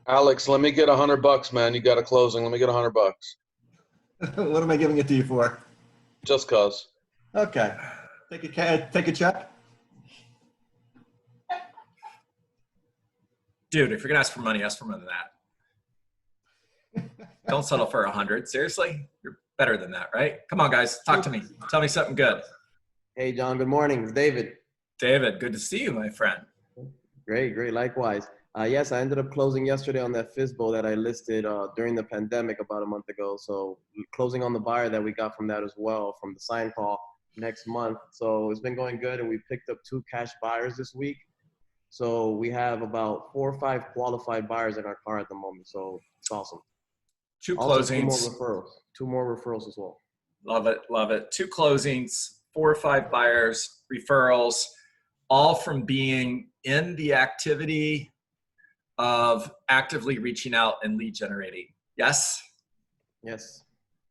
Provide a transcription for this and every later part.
Alex, let me get $100, man. You got a closing. Let me get $100. What am I giving it to you for? Just cause. Okay. Take a check. Dude, if you're gonna ask for money, ask for more than that. Don't settle for 100. Seriously? You're better than that, right? Come on, guys. Talk to me. Tell me something good. Hey, John. Good morning. It's David. David, good to see you, my friend. Great, great. Likewise. Yes, I ended up closing yesterday on that FISBO that I listed during the pandemic about a month ago. So closing on the buyer that we got from that as well, from the sign call next month. So it's been going good, and we picked up 2 cash buyers this week. So we have about 4 or 5 qualified buyers in our car at the moment. So it's awesome. Two Also, closings. 2 more referrals. 2 more referrals as well. Love it, love it. 2 closings, 4 or 5 buyers, referrals, all from being in the activity of actively reaching out and lead generating. Yes? Yes.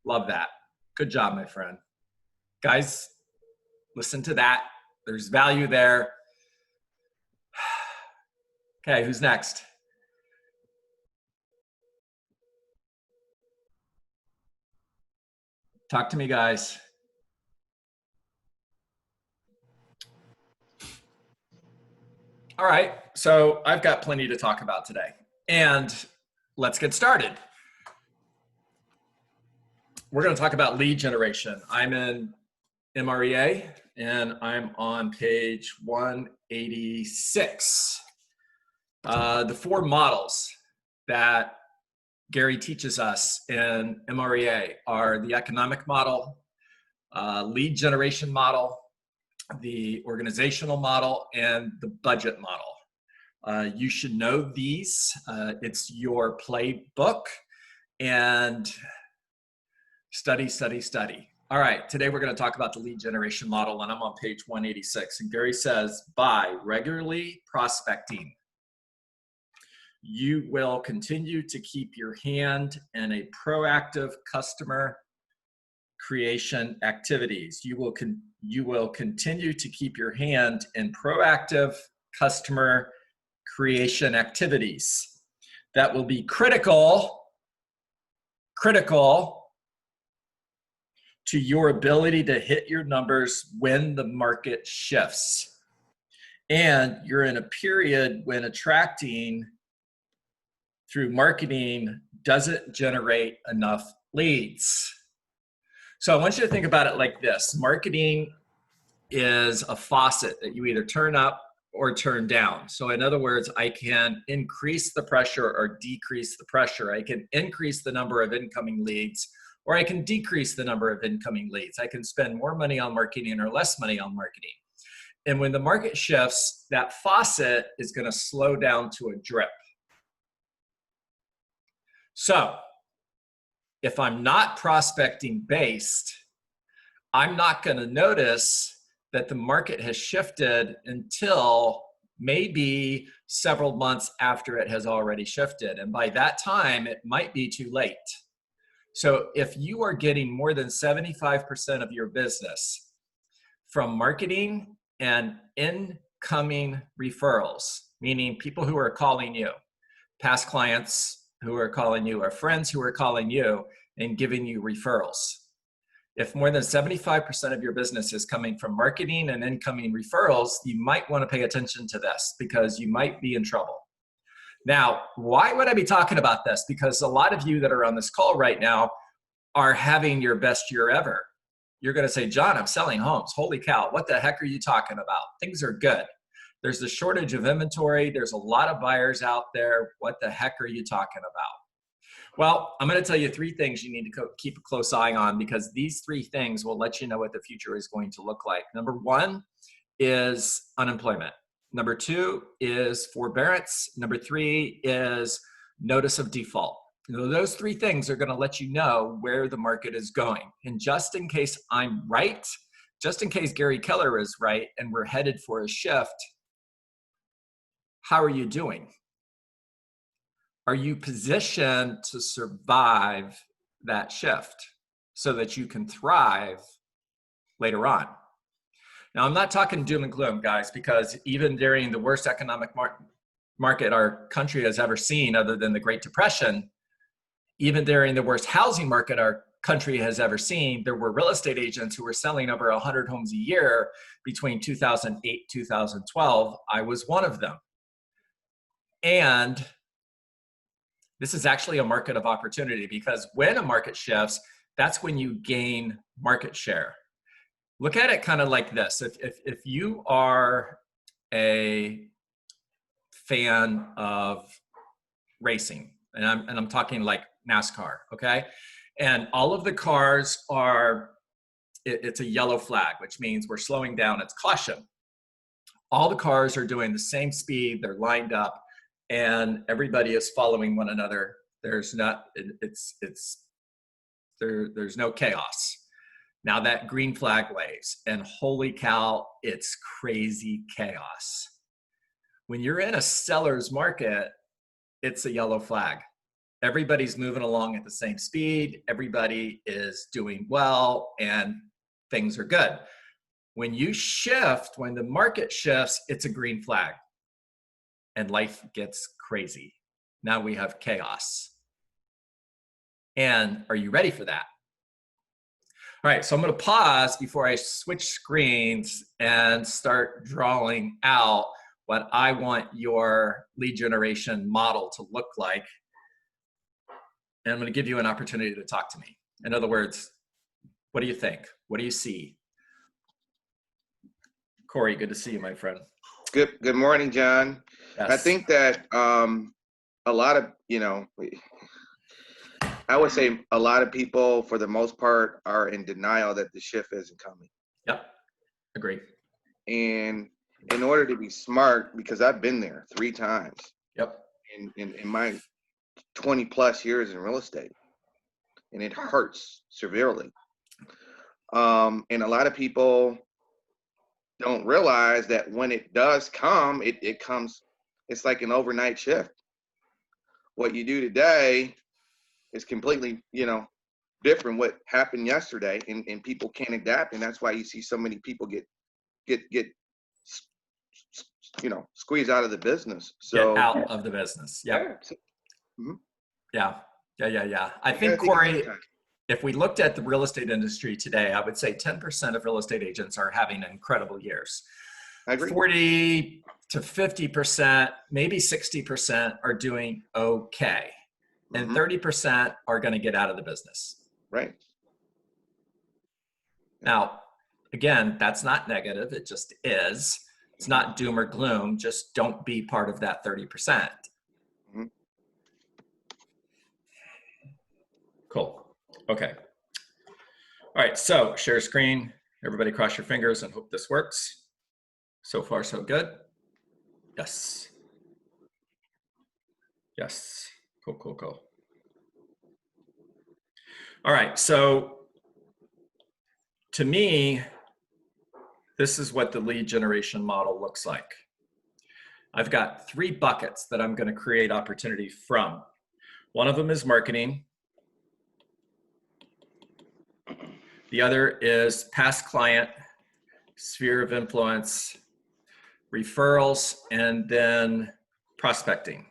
Love that. Good job, my friend. Guys, listen to that. There's value there. Okay, who's next? Talk to me, guys. All right, so I've got plenty to talk about today, and let's get started. We're going to talk about lead generation. I'm in MREA, and I'm on page 186. The 4 models that Gary teaches us in MREA are the economic model, lead generation model, the organizational model, and the budget model. You should know these. It's your playbook, and study, study, study. All right, today we're going to talk about the lead generation model, and I'm on page 186. And Gary says, by regularly prospecting, you will continue to keep your hand in a proactive customer creation activities. You will continue to keep your hand in proactive customer creation activities that will be critical to your ability to hit your numbers when the market shifts. And you're in a period when attracting through marketing doesn't generate enough leads. So I want you to think about it like this. Marketing is a faucet that you either turn up or turn down. So in other words, I can increase the pressure or decrease the pressure. I can increase the number of incoming leads, or I can decrease the number of incoming leads. I can spend more money on marketing or less money on marketing. And when the market shifts, that faucet is going to slow down to a drip. So if I'm not prospecting based, I'm not going to notice that the market has shifted until maybe several months after it has already shifted. And by that time, it might be too late. So if you are getting more than 75% of your business from marketing and incoming referrals, meaning people who are calling you, past clients who are calling you, or friends who are calling you and giving you referrals. If more than 75% of your business is coming from marketing and incoming referrals, you might want to pay attention to this because you might be in trouble. Now, why would I be talking about this? Because a lot of you that are on this call right now are having your best year ever. You're going to say, John, I'm selling homes. Holy cow, what the heck are you talking about? Things are good. There's a shortage of inventory. There's a lot of buyers out there. What the heck are you talking about? Well, I'm going to tell you 3 things you need to keep a close eye on, because these 3 things will let you know what the future is going to look like. Number 1 is unemployment. Number 2 is forbearance. Number 3 is notice of default. Those 3 things are going to let you know where the market is going. And just in case I'm right, just in case Gary Keller is right and we're headed for a shift, how are you doing? Are you positioned to survive that shift so that you can thrive later on? Now, I'm not talking doom and gloom, guys, because even during the worst economic market our country has ever seen other than the Great Depression. Even during the worst housing market our country has ever seen, there were real estate agents who were selling over 100 homes a year between 2008, 2012. I was one of them. And this is actually a market of opportunity, because when a market shifts, that's when you gain market share. Look at it kind of like this. If you are a fan of racing, and I'm talking like NASCAR, okay? And all of the cars are, it's a yellow flag, which means we're slowing down, it's caution. All the cars are doing the same speed, they're lined up, and everybody is following one another. There's no chaos. Now that green flag waves, and holy cow, it's crazy chaos. When you're in a seller's market, it's a yellow flag. Everybody's moving along at the same speed, everybody is doing well, and things are good. When you shift, when the market shifts, it's a green flag, and life gets crazy. Now we have chaos. And are you ready for that? All right, so I'm going to pause before I switch screens and start drawing out what I want your lead generation model to look like. And I'm going to give you an opportunity to talk to me. In other words, what do you think? What do you see? Corey, good to see you, my friend. Good morning, John. Yes. I think that a lot of, I would say a lot of people, for the most part, are in denial that the shift isn't coming. Yep, agree. And in order to be smart, because I've been there 3 times Yep. in my 20 plus years in real estate, and it hurts severely. And a lot of people don't realize that when it does come, it comes, it's like an overnight shift. What you do today is completely, different what happened yesterday, and people can't adapt. And that's why you see so many people get squeezed out of the business. So Get out of the business. Yep. Yeah. Yeah. I think, Corey, if we looked at the real estate industry today, I would say 10% of real estate agents are having incredible years. I agree. 40 to 50%, maybe 60% are doing okay. And 30% are going to get out of the business. Right. Now, again, that's not negative. It just is. It's not doom or gloom. Just don't be part of that 30%. Cool. Okay. All right. So share screen. Everybody cross your fingers and hope this works. So far, so good. Yes. Yes. Cool. All right. So to me, this is what the lead generation model looks like. I've got 3 buckets that I'm going to create opportunity from. One of them is marketing. The other is past client, sphere of influence, referrals, and then prospecting.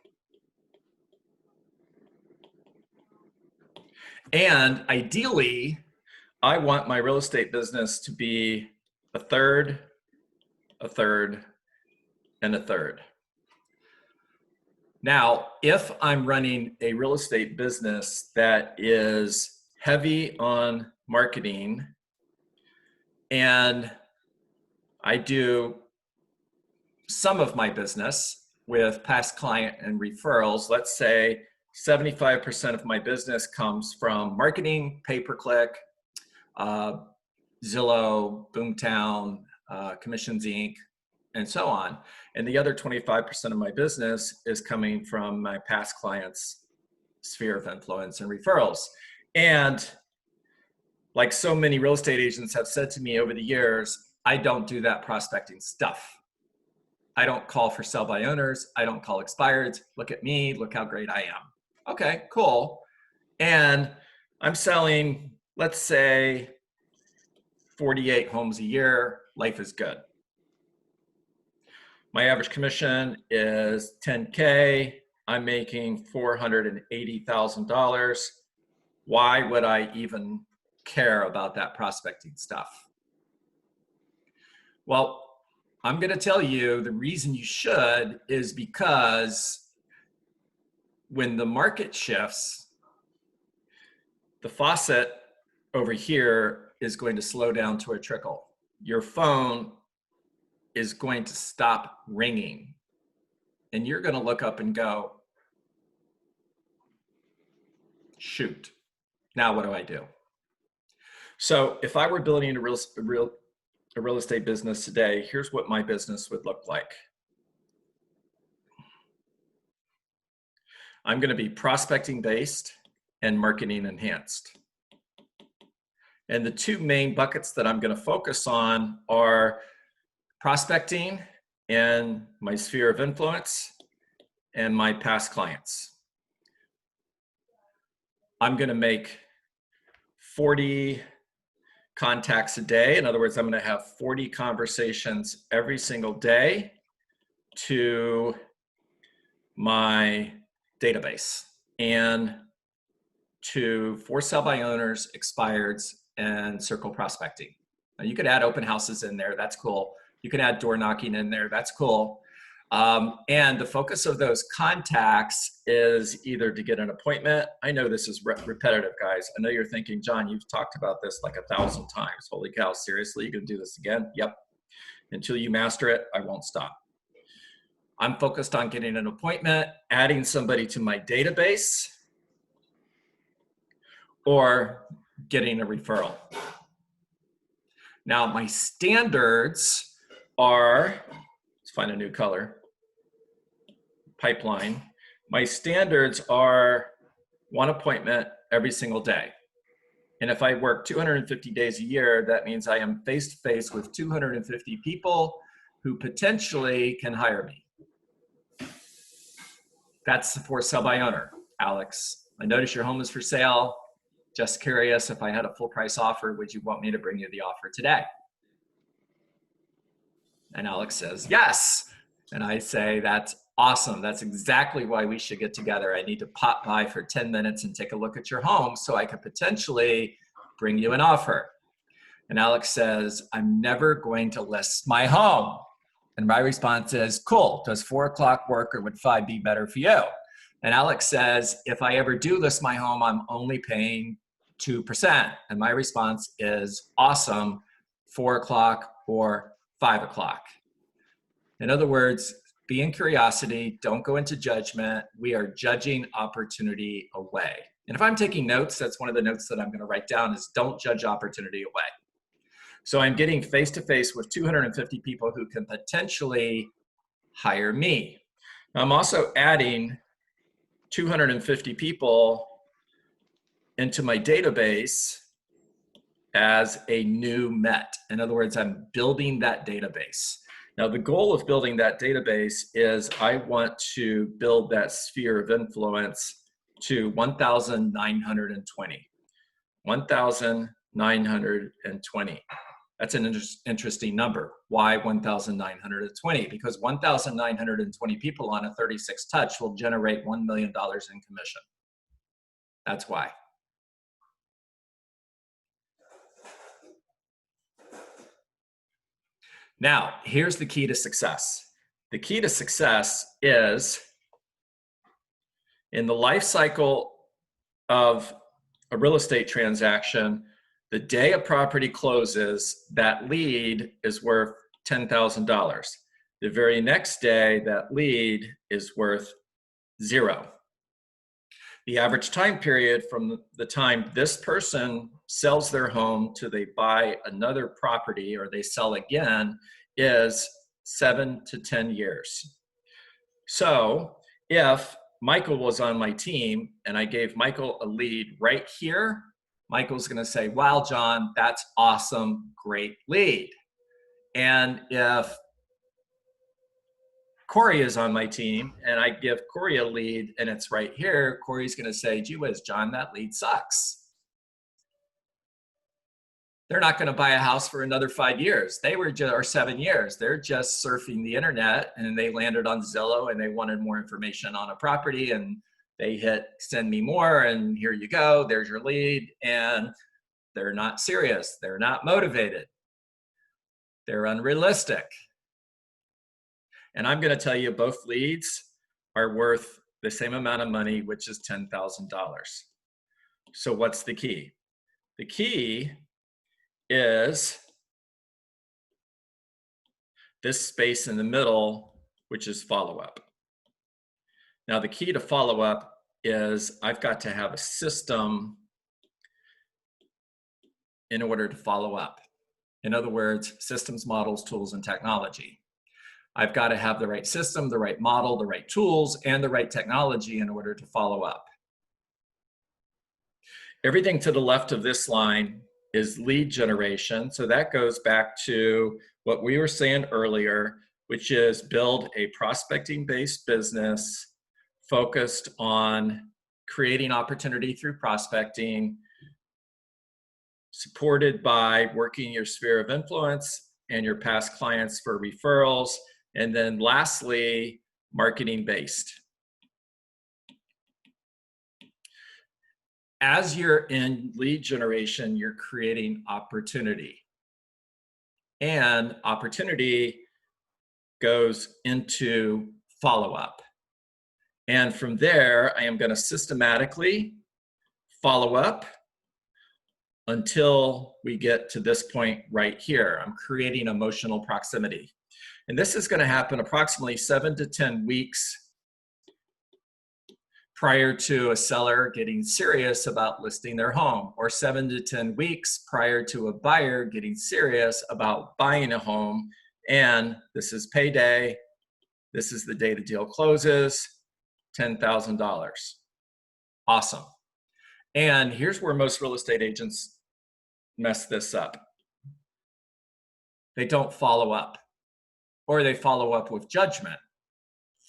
And ideally, I want my real estate business to be a third, and a third. Now, if I'm running a real estate business that is heavy on marketing, and I do some of my business with past client and referrals, let's say 75% of my business comes from marketing, pay-per-click, Zillow, Boomtown, Commissions Inc., and so on. And the other 25% of my business is coming from my past clients' sphere of influence and referrals. And like so many real estate agents have said to me over the years, I don't do that prospecting stuff. I don't call for sell by owners. I don't call expireds. Look at me, look how great I am. Okay, cool. And I'm selling, let's say, 48 homes a year. Life is good. My average commission is 10K. I'm making $480,000. Why would I even care about that prospecting stuff? Well, I'm going to tell you the reason you should is because when the market shifts, the faucet over here is going to slow down to a trickle. Your phone is going to stop ringing, and you're going to look up and go, shoot, now what do I do? So if I were building a real estate business today, here's what my business would look like. I'm going to be prospecting based and marketing enhanced. And the two main buckets that I'm going to focus on are prospecting and my sphere of influence and my past clients. I'm going to make 40 contacts a day. In other words, I'm going to have 40 conversations every single day to my database and to for sale by owners, expireds, and circle prospecting. Now you could add open houses in there. That's cool. You can add door knocking in there. That's cool. And the focus of those contacts is either to get an appointment. I know this is repetitive, guys. I know you're thinking, John, you've talked about this like 1,000 times. Holy cow, seriously, you're gonna do this again? Yep. Until you master it, I won't stop. I'm focused on getting an appointment, adding somebody to my database, or getting a referral. Now, my standards are, let's find a new color, pipeline. My standards are one appointment every single day. And if I work 250 days a year, that means I am face-to-face with 250 people who potentially can hire me. That's the for sale by owner. Alex, I notice your home is for sale. Just curious, if I had a full price offer, would you want me to bring you the offer today? And Alex says, yes. And I say, that's awesome. That's exactly why we should get together. I need to pop by for 10 minutes and take a look at your home so I could potentially bring you an offer. And Alex says, I'm never going to list my home. And my response is, cool. Does 4 o'clock work, or would 5 be better for you? And Alex says, if I ever do list my home, I'm only paying 2%. And my response is, awesome, 4 o'clock or 5 o'clock. In other words, be in curiosity, don't go into judgment. We are judging opportunity away. And if I'm taking notes, that's one of the notes that I'm going to write down is don't judge opportunity away. So I'm getting face-to-face with 250 people who can potentially hire me. I'm also adding 250 people into my database as a new Met. In other words, I'm building that database. Now, the goal of building that database is I want to build that sphere of influence to 1,920. 1,920. That's an interesting number. Why 1,920? Because 1,920 people on a 36 touch will generate $1 million in commission. That's why. Now, here's the key to success. The key to success is in the life cycle of a real estate transaction, the day a property closes, that lead is worth $10,000. The very next day, that lead is worth $0. The average time period from the time this person sells their home to they buy another property or they sell again is 7 to 10 years. So if Michael was on my team and I gave Michael a lead right here, Michael's going to say, wow, John, that's awesome, great lead. And if Corey is on my team and I give Corey a lead and it's right here, Corey's going to say, gee whiz, John, that lead sucks. They're not going to buy a house for another 5 years. They were just, or 7 years. They're just surfing the internet and they landed on Zillow and they wanted more information on a property and they hit send me more and here you go. There's your lead. And they're not serious. They're not motivated. They're unrealistic. And I'm going to tell you both leads are worth the same amount of money, which is $10,000. So what's the key? The key is this space in the middle, which is follow-up. Now, the key to follow-up is I've got to have a system in order to follow up. In other words, systems, models, tools, and technology. I've got to have the right system, the right model, the right tools, and the right technology in order to follow up. Everything to the left of this line is lead generation. So that goes back to what we were saying earlier, which is build a prospecting-based business focused on creating opportunity through prospecting, supported by working your sphere of influence and your past clients for referrals. And then lastly, marketing-based. As you're in lead generation, you're creating opportunity. And opportunity goes into follow-up. And from there, I am going to systematically follow up until we get to this point right here. I'm creating emotional proximity. And this is going to happen approximately 7 to 10 weeks prior to a seller getting serious about listing their home, or 7 to 10 weeks prior to a buyer getting serious about buying a home. And this is payday. This is the day the deal closes, $10,000. Awesome. And here's where most real estate agents mess this up. They don't follow up, or they follow up with judgment.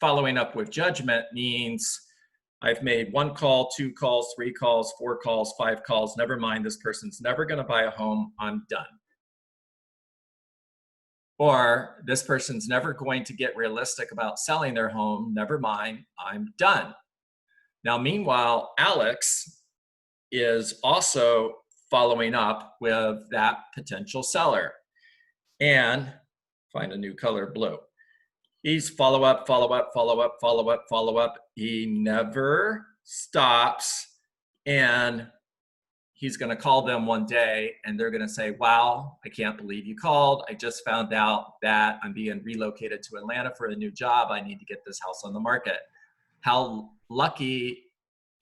Following up with judgment means I've made 1 call, 2 calls, 3 calls, 4 calls, 5 calls. Never mind, this person's never going to buy a home. I'm done. Or this person's never going to get realistic about selling their home. Never mind, I'm done. Now, meanwhile, Alex is also following up with that potential seller. And find a new color, blue. He's follow up, follow up, follow up, follow up, follow up. He never stops. And he's going to call them one day and they're going to say, wow, I can't believe you called. I just found out that I'm being relocated to Atlanta for a new job. I need to get this house on the market. How lucky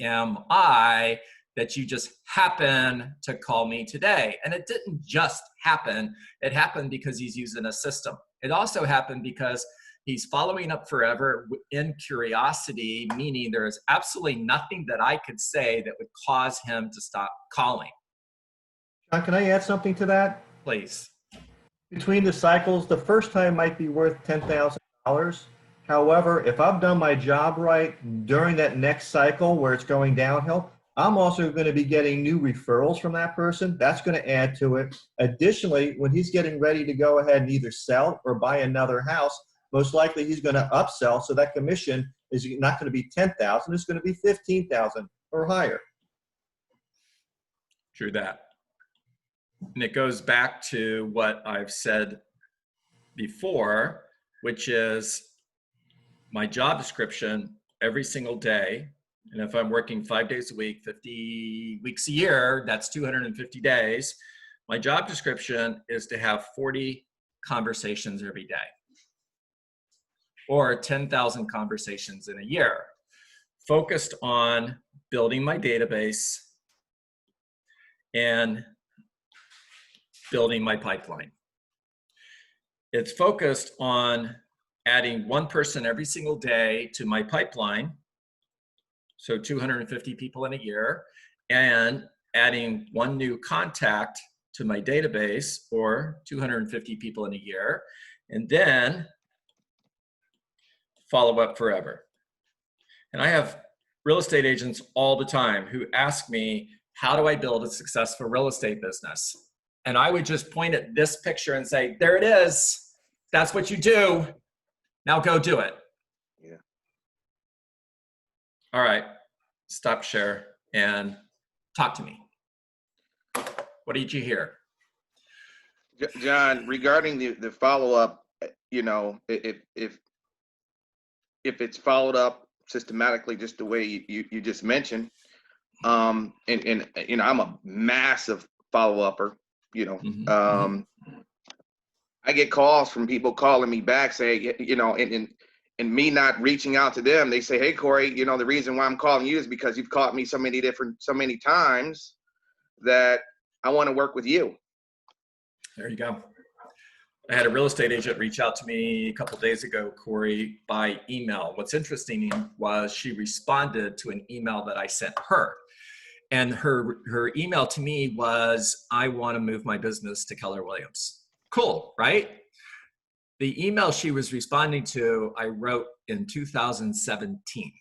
am I that you just happen to call me today? And it didn't just happen. It happened because he's using a system. It also happened because he's following up forever in curiosity, meaning there is absolutely nothing that I could say that would cause him to stop calling. John, can I add something to that? Please. Between the cycles, the first time might be worth $10,000. However, if I've done my job right during that next cycle where it's going downhill, I'm also going to be getting new referrals from that person. That's going to add to it. Additionally, when he's getting ready to go ahead and either sell or buy another house, most likely he's going to upsell. So that commission is not going to be $10,000. It's going to be $15,000 or higher. True that. And it goes back to what I've said before, which is my job description every single day. And if I'm working 5 days a week, 50 weeks a year, that's 250 days. My job description is to have 40 conversations every day, or 10,000 conversations in a year, focused on building my database and building my pipeline. It's focused on adding 1 person every single day to my pipeline, so 250 people in a year, and adding 1 new contact to my database, or 250 people in a year, and then follow up forever. And I have real estate agents all the time who ask me, how do I build a successful real estate business? And I would just point at this picture and say, there it is. That's what you do. Now go do it. Yeah. All right. Stop share and talk to me. What did you hear? John, regarding the follow-up, you know, if it's followed up systematically, just the way you just mentioned, and you know, I'm a massive follow-upper, you know, Mhm. I get calls from people calling me back saying, you know, and me not reaching out to them, they say, hey, Corey, you know, the reason why I'm calling you is because you've caught me so many times that I want to work with you. There you go. I had a real estate agent reach out to me a couple of days ago, Corey, by email. What's interesting was she responded to an email that I sent her. And her email to me was, I want to move my business to Keller Williams. Cool, right? The email she was responding to, I wrote in 2017.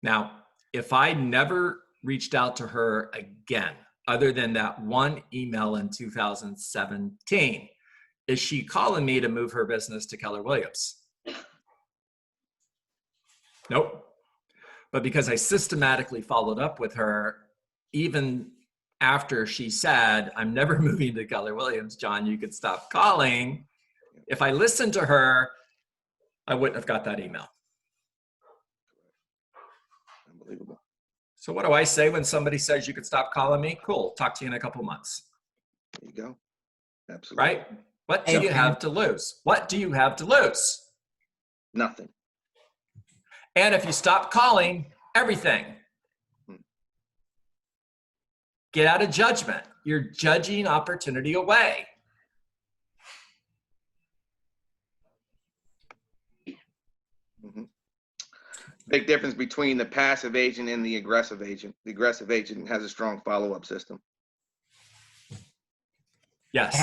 Now, if I never reached out to her again, other than that one email in 2017, is she calling me to move her business to Keller Williams? Nope. But because I systematically followed up with her, even after she said, I'm never moving to Keller Williams, John, you could stop calling. If I listened to her, I wouldn't have got that email. Unbelievable. So what do I say when somebody says you could stop calling me? Cool, talk to you in a couple months. There you go. Absolutely. Right? What do you have to lose? What do you have to lose? Nothing. And if you stop calling, everything. Get out of judgment. You're judging opportunity away. Mm-hmm. Big difference between the passive agent and the aggressive agent. The aggressive agent has a strong follow-up system. Yes.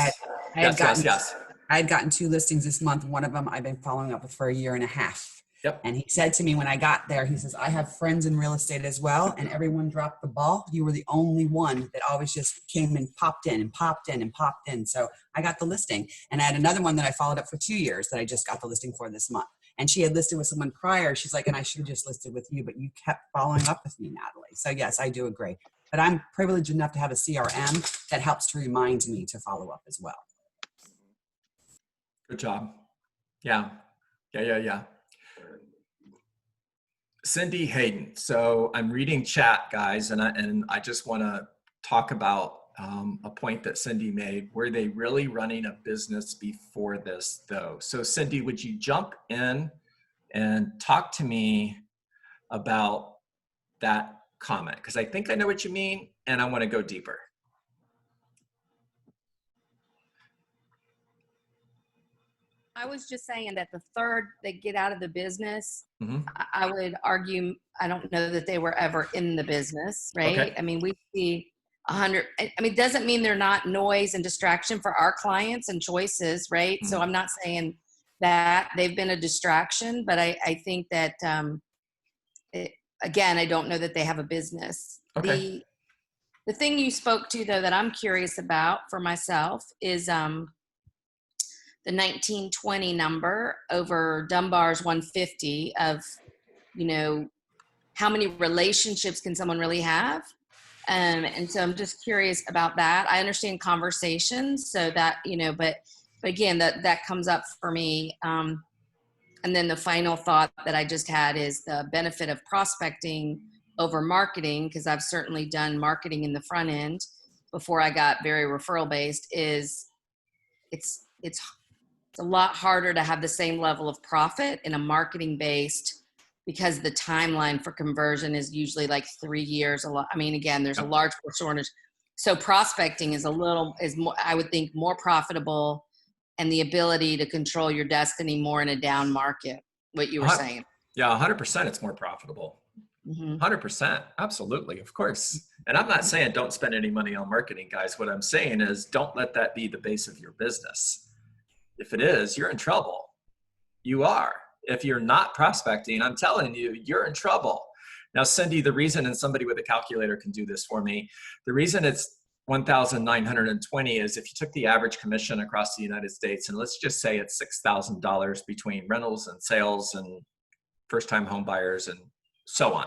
Yes. I had gotten 2 listings this month. One of them I've been following up with for a year and a half. Yep. And he said to me when I got there, he says, I have friends in real estate as well, and everyone dropped the ball. You were the only one that always just came and popped in and popped in and popped in. So I got the listing. And I had another one that I followed up for 2 years that I just got the listing for this month. And she had listed with someone prior. She's like, and I should have just listed with you, but you kept following up with me, Natalie. So yes, I do agree. But I'm privileged enough to have a CRM that helps to remind me to follow up as well. Good job. Yeah. Cindy Hayden. So I'm reading chat, guys, and I just want to talk about a point that Cindy made. Were they really running a business before this, though? So Cindy, would you jump in and talk to me about that comment? Because I think I know what you mean, and I want to go deeper. I was just saying that the third they get out of the business, Mm-hmm. I would argue, I don't know that they were ever in the business, right? Okay. I mean, we see 100, I mean, it doesn't mean they're not noise and distraction for our clients and choices, right? So I'm not saying that they've been a distraction, but I think that, again, I don't know that they have a business. Okay. The thing you spoke to, though, that I'm curious about for myself is the 1920 number over Dunbar's 150 of, you know, how many relationships can someone really have? And so I'm just curious about that. I understand conversations, so that, you know, but again, that comes up for me. And then the final thought that I just had is the benefit of prospecting over marketing, because I've certainly done marketing in the front end before I got very referral based, is it's a lot harder to have the same level of profit in a marketing based, because the timeline for conversion is usually like 3 years. I mean, again, there's a large percentage. So prospecting is more, I would think, more profitable, and the ability to control your destiny more in a down market, what you were saying. Yeah, 100% it's more profitable. 100%. Absolutely. Of course. And I'm not saying don't spend any money on marketing, guys. What I'm saying is don't let that be the base of your business. If it is, you're in trouble. You are. If you're not prospecting, I'm telling you, you're in trouble. Now, Cindy, the reason, and somebody with a calculator can do this for me, the reason it's 1,920 is if you took the average commission across the United States, and let's just say it's $6,000 between rentals and sales and first-time home buyers and so on.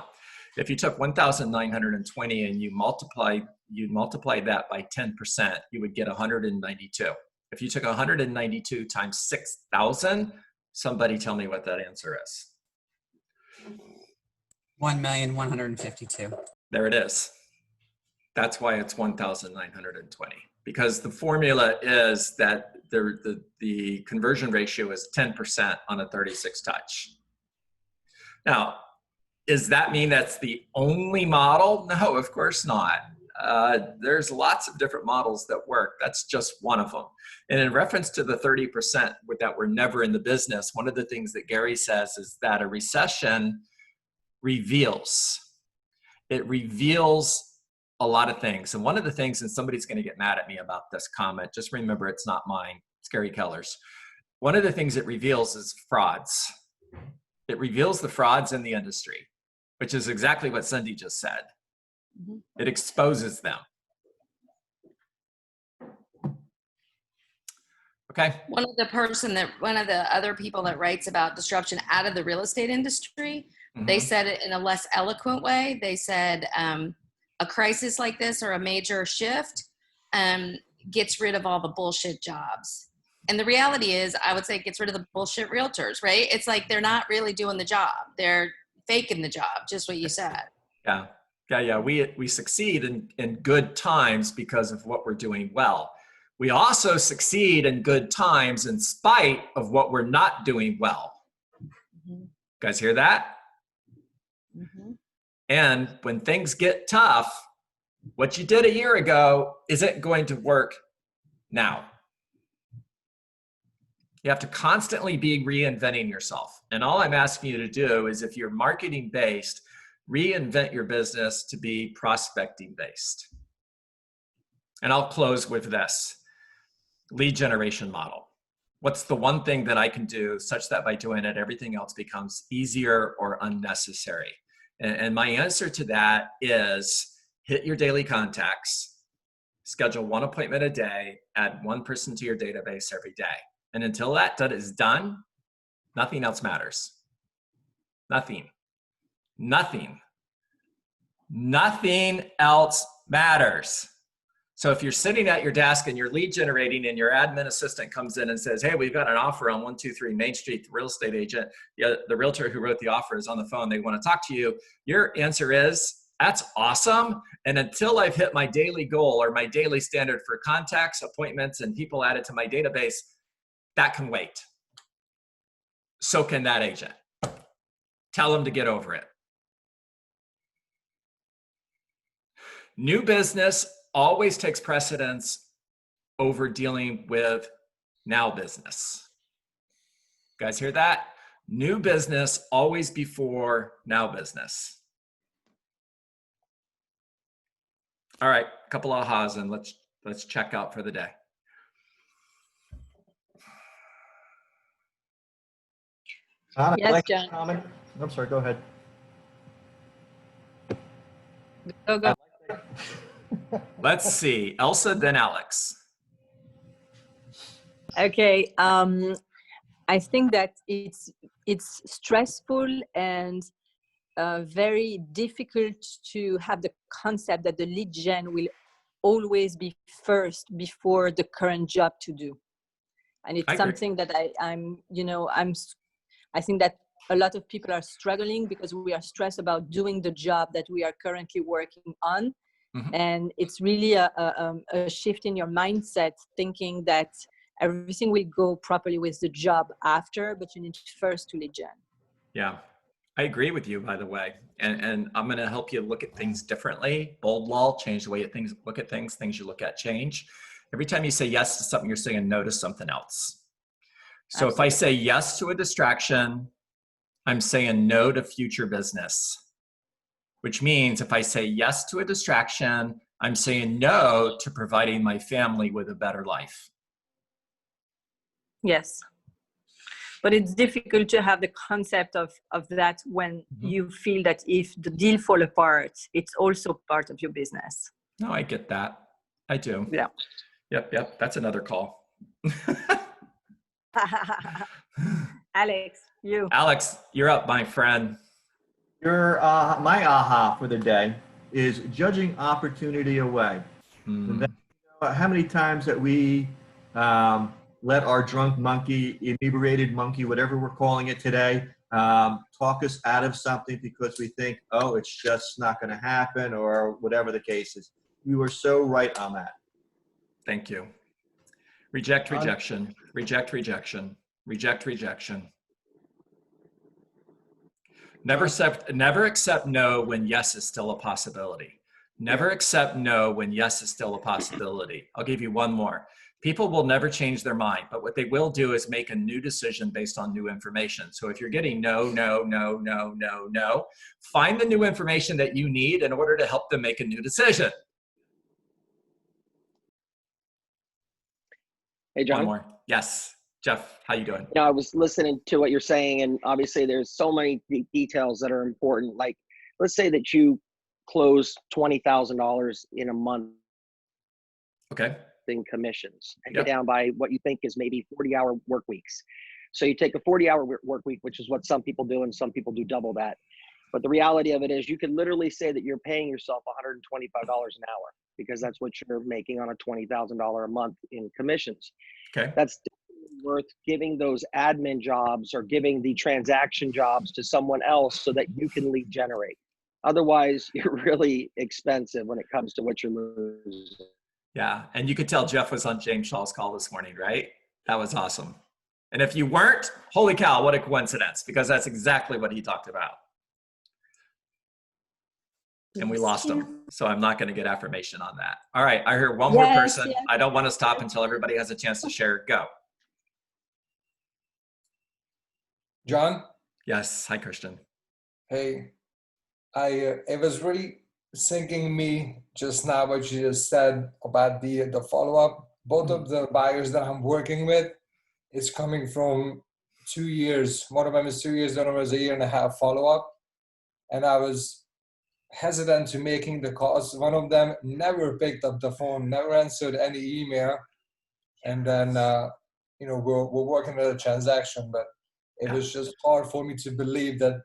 If you took 1,920 and you multiplied that by 10%, you would get 192. If you took 192 times 6,000, somebody tell me what that answer is. 1,152,000. There it is. That's why it's 1,920, because the formula is that the conversion ratio is 10% on a 36 touch. Now, does that mean that's the only model? No, of course not. There's lots of different models that work. That's just one of them. And in reference to the 30% that we're never in the business, one of the things that Gary says is that a recession reveals. It reveals a lot of things. And one of the things, and somebody's going to get mad at me about this comment, just remember it's not mine, it's Gary Keller's. One of the things it reveals is frauds. It reveals the frauds in the industry, which is exactly what Cindy just said. It exposes them. Okay. One of the other people that writes about disruption out of the real estate industry, they said it in a less eloquent way. They said a crisis like this or a major shift gets rid of all the bullshit jobs. And the reality is, I would say it gets rid of the bullshit realtors, right? It's like they're not really doing the job. They're faking the job, just what you said. Yeah. We succeed in good times because of what we're doing well. We also succeed in good times in spite of what we're not doing well. Guys hear that? And when things get tough, what you did a year ago isn't going to work now. You have to constantly be reinventing yourself. And all I'm asking you to do is, if you're marketing based, reinvent your business to be prospecting based. And I'll close with this lead generation model. What's the one thing that I can do such that by doing it, everything else becomes easier or unnecessary? And my answer to that is hit your daily contacts, schedule one appointment a day, add one person to your database every day. And until that is done, nothing else matters. Nothing else matters. So if you're sitting at your desk and you're lead generating and your admin assistant comes in and says, hey, we've got an offer on 123 Main Street, the real estate agent, the realtor who wrote the offer is on the phone, they want to talk to you, your answer is, that's awesome. And until I've hit my daily goal or my daily standard for contacts, appointments, and people added to my database, that can wait. So can that agent. Tell them to get over it. New business always takes precedence over dealing with now business. You guys hear that? New business always before now business. All right, a couple ahas, and let's check out for the day. Yes, John. Comment? I'm sorry, go ahead. Go. Let's see, Elsa, then Alex. Okay, I think that it's stressful and very difficult to have the concept that the lead gen will always be first before the current job to do, and it's something that I think that a lot of people are struggling because we are stressed about doing the job that we are currently working on. And it's really a shift in your mindset, thinking that everything will go properly with the job after, but you need first to lead gen. Yeah, I agree with you, by the way. And I'm going to help you look at things differently. Bold law, change the way things look at things you look at change. Every time you say yes to something, you're saying no to something else. So Absolutely. If I say yes to a distraction, I'm saying no to future business. Which means if I say yes to a distraction, I'm saying no to providing my family with a better life. Yes. but it's difficult to have the concept of that when you feel that if the deal fall apart, it's also part of your business. No, I get that. I do. Yeah. Yep. That's another call. Alex, you. Alex, you're up, my friend. My aha for the day is judging opportunity away. How many times that we let our drunk monkey, inebriated monkey, whatever we're calling it today, talk us out of something because we think, oh, it's just not going to happen, or whatever the case is. You are so right on that. Thank you. Reject rejection. Reject rejection. Reject rejection. Never accept no when yes is still a possibility. Never accept no when yes is still a possibility. I'll give you one more. People will never change their mind, but what they will do is make a new decision based on new information. So if you're getting no, find the new information that you need in order to help them make a new decision. Hey, John. One more. Yes. Jeff, how you doing? You know, I was listening to what you're saying, and obviously there's so many details that are important. Like, let's say that you close $20,000 in a month. Okay. In commissions and Yep. get down by what you think is maybe 40-hour work weeks. So you take a 40-hour work week, which is what some people do, and some people do double that. But the reality of it is you could literally say that you're paying yourself $125 an hour because that's what you're making on a $20,000 a month in commissions. Okay. That's worth giving those admin jobs or giving the transaction jobs to someone else so that you can lead generate. Otherwise, you're really expensive when it comes to what you're losing. Yeah. And you could tell Jeff was on James Shaw's call this morning, right? That was awesome. And if you weren't, holy cow, what a coincidence, because that's exactly what he talked about. And we lost him. So I'm not going to get affirmation on that. All right. I heard one more person. Yes. I don't want to stop until everybody has a chance to share. Go. John? Yes. Hi, Christian. Hey, it was really sinking me just now what you just said about the follow-up. Both of the buyers that I'm working with, it's coming from 2 years. One of them is 2 years, the other was a year and a half follow-up. And I was hesitant to making the calls. One of them never picked up the phone, never answered any email. And then, you know, we're working on a transaction, but it was just hard for me to believe that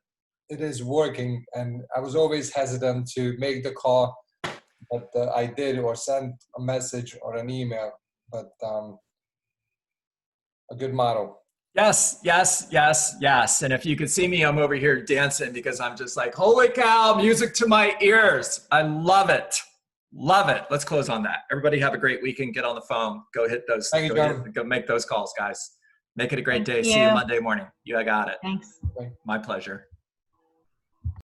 it is working. And I was always hesitant to make the call, but I did, or sent a message or an email. But a good model. Yes, yes, yes, yes. And if you could see me, I'm over here dancing because I'm just like, holy cow, music to my ears. I love it. Love it. Let's close on that. Everybody have a great weekend. Get on the phone. Go hit those. Thank you, John. Go make those calls, guys. Make it a great day. Thank See you you. Monday morning. You got it. Thanks. My pleasure.